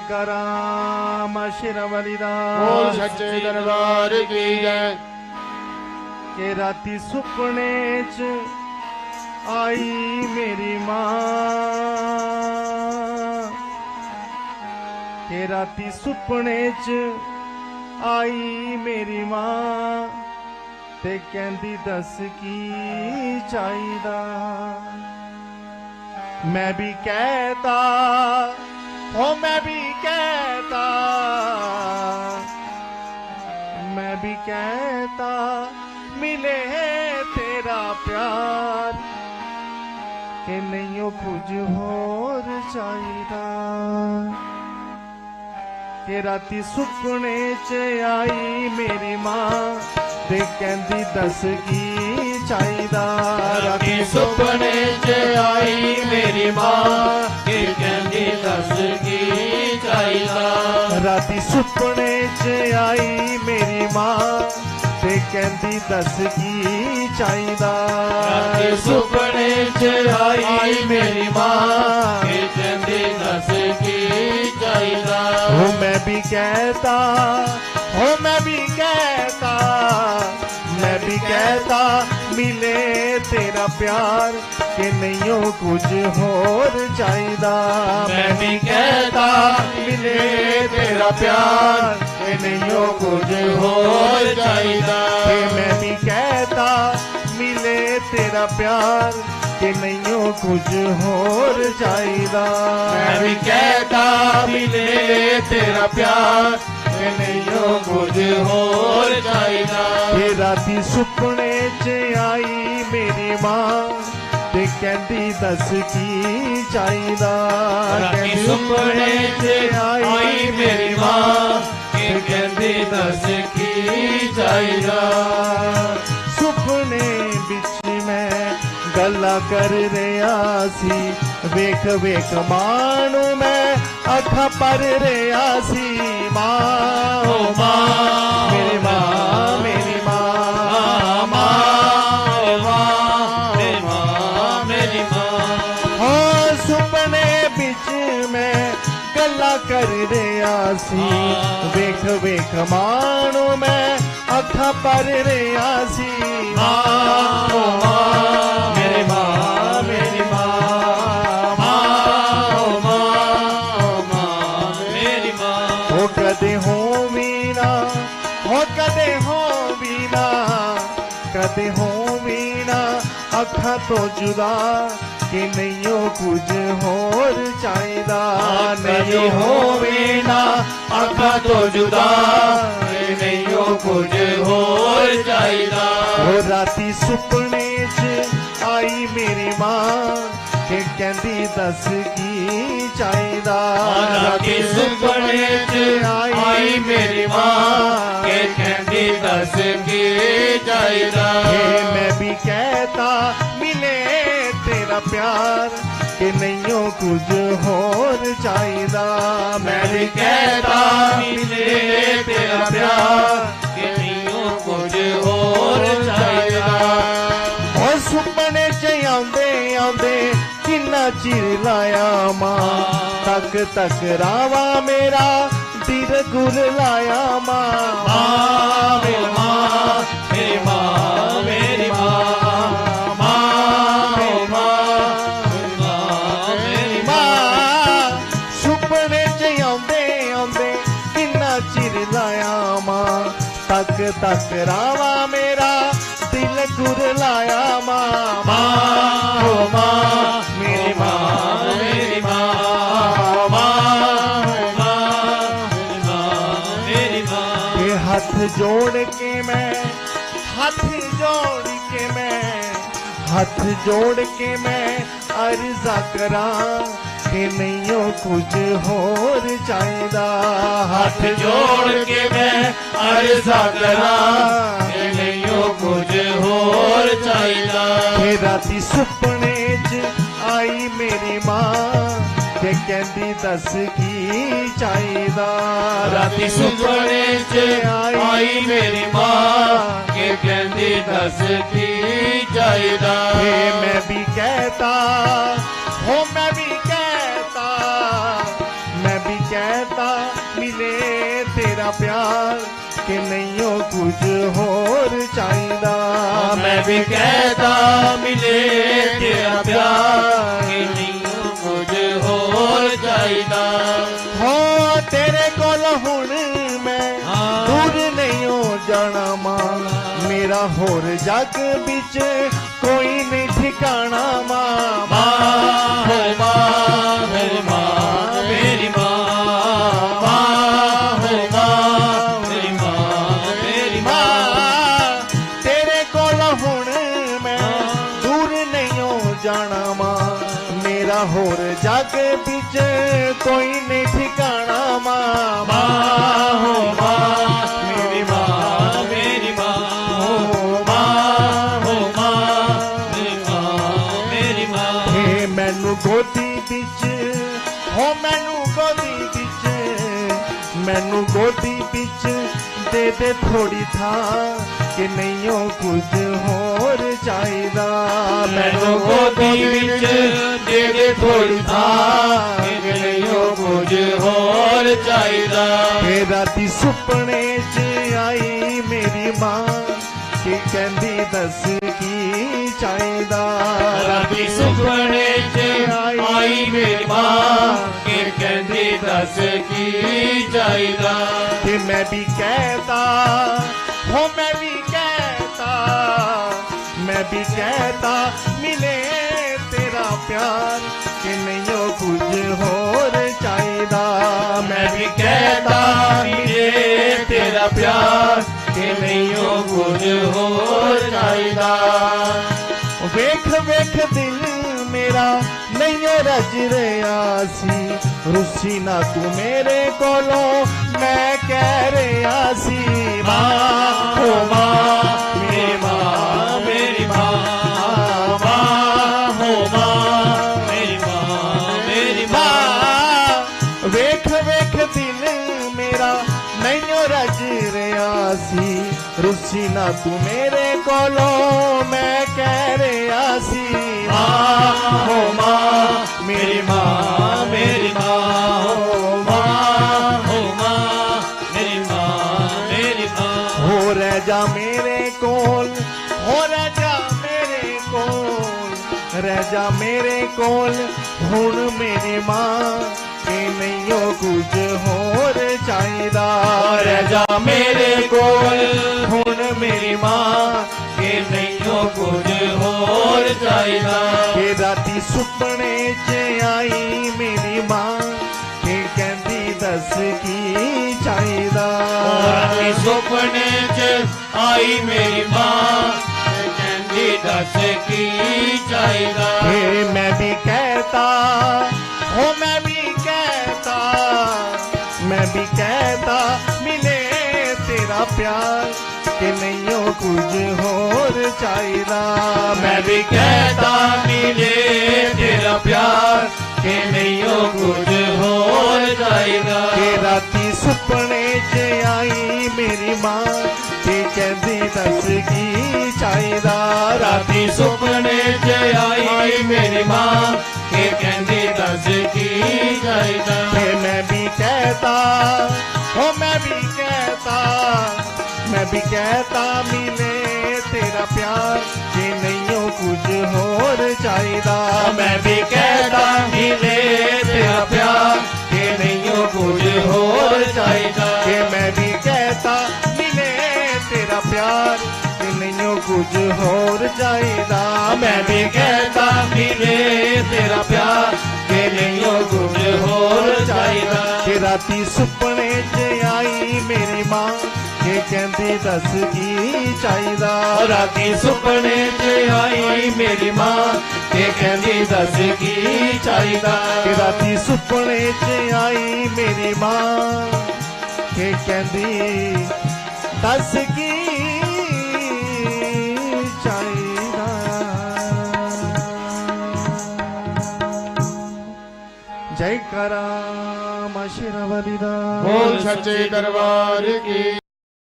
सीताराम शिरवली दा बोल सच्चे दरबार की जय। के राती सुपने च आई मेरी मां, के राती सुपने च आई मेरी मां, ते कहंदी दस की चाहिदा। मैं भी कहता हो, मैं भी कहता, मैं भी कहता मिले तेरा प्यार, के नहीं हो कुछ होर चाहिदा। के राती सुपने च आई मेरी मां, ते कहंदी दस की चाहिदा। राती सुपने च आई मेरी मां, के कहंदी दस की चाहिदा। राती सुपने च आई मेरी मां, ते कहंदी दस की चाहिदा। राती सुपने च आई मेरी मां, के कहंदी दस की चाहिदा। हो मैं भी कहता, हो मैं भी कहता, मैं भी कहता मिले तेरा प्यार, के नहीं हो कुछ होर चाहिदा। मैं भी कहता मिले तेरा प्यार, के नहीं हो कुछ होर चाहिदा। के मैं भी कहता मिले तेरा प्यार, के नहीं हो कुछ होर चाहिदा। मैं भी कहता मिले तेरा प्यार, के नहीं हो कुछ होर चाहिदा। ये राती सुपने च आई मेरी मां, ते कहंदी दस की चाहिदा। राती सुपने च आई मेरी मां, के कहंदी दस की चाहिदा। सुपने बिच मैं गल्ला कर रहा सी, वेख वेख मानू मैं अखा पर रहा सी। मां ओ मां मेरी मां, मेरी मां, मेरी मां। हो सुपने बिच मैं गल्ला कर रहा सी, वेख वेख मानू मैं अखा पर रहा सी। मां मेरी मां, मेरी मां, मेरी मां। हो कदे हो भी ना, हो कदे हो भी ना, कदे हो भी ना अखा तो जुदा, कि नहीं हो कुछ होर चाहिदा। नहीं हो भी ना अखा तो जुदा, नहीं हो कुछ होर चाहिदा। हो राती सुपने च आई मेरी मां, के कहंदी दस की चाहिदा। राती सुपने च आई मेरी मां, के कहंदी दस की चाहिदा। मैं भी कहता मिले तेरा प्यार, के नहीं हो कुछ होर चाहिदा। मैं भी कहता मिले तेरा प्यार, के नहीं हो कुछ होर चाहिदा। और सुपने च आंदे आंदे किन्ना चिर लाया मां, तक तक रावा मेरा दिल गुर लाया मां। मेरी मां, मेरी मां, मेरी मां, मेरी मां सुपने च आंदे आंदे किन्ना चिर लाया मां, तक तक रावा मेरा दिल गुर लाया मां। मेरी मां, मेरी मां, मेरी मां। ये हाथ जोड़ के मैं, हाथ जोड़ के मैं, हाथ जोड़ के मैं अर्जा करा, कि नहीं हो कुछ होर चाहिदा। हाथ जोड़ के मैं अर्जा करा, कि नहीं हो कुछ होर चाहिदा। के राती सुपने च आई मेरी मां, के कहंदी दस की चाहिदा। राती सुपने च आई मेरी मां, के कहंदी दस की चाहिदा। मैं भी कहता, हो मैं भी कहता, मैं भी कहता कहता मिले तेरा प्यार कि नहीं हो कुछ होर चाहिदा। मैं भी कहता मिले तेरा प्यार कि नहीं हो कुछ होर चाहिदा। हो तेरे कोल हुण मैं दूर नहीं हो जाना मां, मेरा होर जग बिच कोई नहीं ठिकाना मां। माँ हो माँ मेरी माँ मेरी माँ, माँ हो माँ मेरी माँ मेरी माँ। तेरे कोल हुण मैं दूर नहीं हो जाना मां, मेरा होर जग बिच कोई नहीं ठिकाना मां। माँ हो माँ मेरी माँ मेरी माँ, हो माँ हो माँ मेरी माँ मेरी माँ। हे मैनू गोदी बिच, हो मैनू गोदी बिच, मैनू गोदी बिच दे थोड़ी था कि नहीं हो कुछ होर चाहिदा। मैनू गोदी विच दे दे थोड़ी था कि नहीं हो कुछ होर चाहिदा। हे राती सुपने च आई मेरी मां कि कहंदी दस की चाहिदा। राती सुपने च आई मेरी मां कि कहंदी दस की चाहिदा। कि मैं भी कहता, हो मैं भी कहता, मैं भी कहता मिले तेरा प्यार कि नहीं हो कुछ होर चाहिदा। मैं भी कहता मिले तेरा प्यार कि नहीं हो कुछ होर चाहिदा। वेख वेख दिल मेरा नहीं रज रहा सी, रुसी ना तू मेरे कोलो मैं कह रहा सी। माँ हो माँ मेरी माँ मेरी माँ, माँ हो माँ मेरी माँ मेरी माँ। वेख वेख दिल मेरा नहीं रज रहा सी, रुसी ना तू मेरे कोलो मैं कह रहा सी। माँ हो माँ मेरी माँ मेरी माँ, हो माँ हो माँ मेरी माँ मेरी माँ। हो रह जा मेरे कोल, हो रह जा मेरे कोल, रह जा मेरे कोल हुण मेरी मां कि नहीं हो कुछ होर चाहिदा। रह जा मेरे कोल हुण मेरी मां कि नहीं हो कुछ होर चाहिदा। कि राती सुपने च आई मेरी मां कि कहंदी दस की चाहिदा। राती सुपने च आई मेरी माँ कहंदी दस की चाहिदा। हे मैं भी कहता, हो मैं भी कहता, मैं भी कहता मिले तेरा प्यार कि नहीं हो कुछ होर चाहिदा। मैं भी कहता मिले तेरा प्यार कि नहीं हो कुछ होर चाहिदा। कि राती सुपने च आई मेरी मां कि कहंदी दस की चाहिदा। राती सुपने च आई मेरी माँ कि कहंदी दस की चाहिदा। कि मैं भी कहता, हो मैं भी कहता, मैं भी कहता मिले तेरा प्यार कि नहीं हो कुछ होर चाहिदा। मैं भी कहता मिले तेरा प्यार कि नहीं हो कुछ होर चाहिदा। कि मैं भी कहता मिले तेरा प्यार कि नहीं हो कुछ होर चाहिदा। मैं भी कहता मिले तेरा प्यार कि नहीं हो कुछ होर चाहिदा। कि राती सुपने च आई मेरी मां कि कहंदी दस की चाहिदा। राती सुपने च आई मेरी माँ कि कहंदी दस की चाहिदा। कि राती सुपने च आई मेरी मां कि कहंदी दस की चाहिदा। जय करा मां शेरावाली दा। बोल सच्चे दरबार की